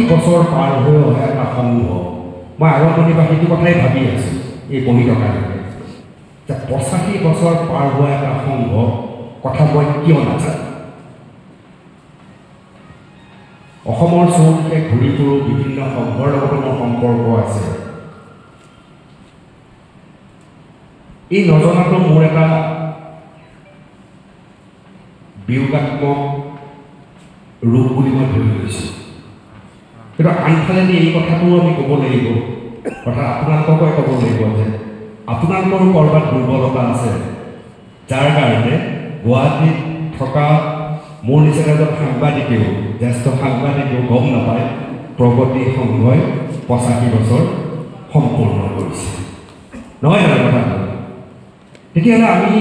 বছৰ পাৰ হৈ অহা এটা সংঘ মই আৰম্ভণিৰ পৰা সেইটো কথাই ভাবি আছোঁ এই বহি থকালৈকে যে 85 বছৰ পাৰ হোৱা এটা সংঘ কথা মই কিয় নাজানো অসমৰ চৌদিশে ঘূৰি ফুৰোঁ বিভিন্ন সংঘৰ লগত মোৰ সম্পৰ্ক আছে এই নজনাটো মোৰ এটা বিয়োগাত্মক ৰূপ বুলি মই ধৰি লৈছোঁ কিন্তু আনফালেদি এই কথাটোও আমি ক'ব লাগিব কথা আপোনালোককে ক'ব লাগিব যে আপোনালোকৰ ক'ৰবাত দুৰ্বলতা আছে যাৰ কাৰণে গুৱাহাটীত থকা মোৰ নিচিনা এজন সাংবাদিকেও জ্যেষ্ঠ সাংবাদিকেও গম নাপায় প্ৰগতি সংঘই 85 বছৰ সম্পূৰ্ণ কৰিছে নহয় জানো কথাটো তেতিয়াহ'লে আমি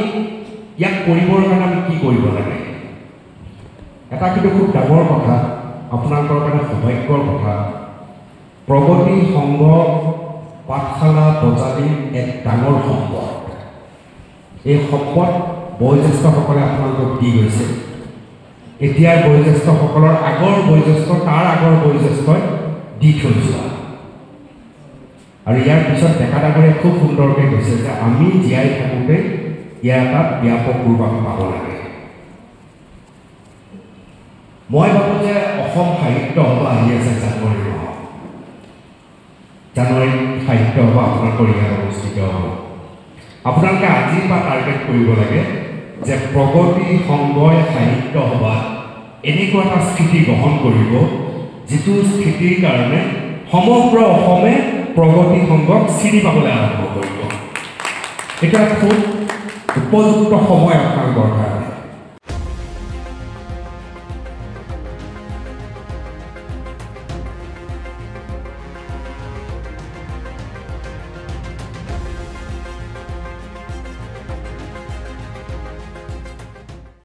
ইয়াক কৰিবৰ কাৰণে আমি কি কৰিব লাগে এটা কিন্তু খুব ডাঙৰ কথা আপোনালোকৰ কাৰণে সৌভাগ্যৰ কথা প্ৰগতি সংঘ পাঠশালা বজালীৰ এক ডাঙৰ সম্পদ এই সম্পদ বয়োজ্যেষ্ঠসকলে আপোনালোকক দি গৈছে এতিয়াৰ বয়োজ্যেষ্ঠসকলৰ আগৰ বয়োজ্যেষ্ঠ তাৰ আগৰ বয়োজ্যেষ্ঠই দি থৈ যোৱা আৰু ইয়াৰ পিছত ডেকা ডাঙৰে খুব সুন্দৰকৈ কৈছে যে আমি জীয়াই থাকোঁতে ইয়াৰ এটা ব্যাপক ৰূপ আমি পাব লাগে মই ভাবোঁ যে অসম সাহিত্য সভা আহি আছে জানুৱাৰী সাহিত্য সভা আপোনালোকৰ ইয়াত অনুষ্ঠিত হ'ব আপোনালোকে আজিৰ পৰা টাৰ্গেট কৰিব লাগে যে প্ৰগতি সংঘই সাহিত্য সভাত এনেকুৱা এটা স্থিতি গ্ৰহণ কৰিব যিটো স্থিতিৰ কাৰণে সমগ্ৰ অসমে প্ৰগতি সংঘক চিনি পাবলৈ আৰম্ভ কৰিব এটা খুব উপযুক্ত সময় আপোনালোকৰ কাৰণে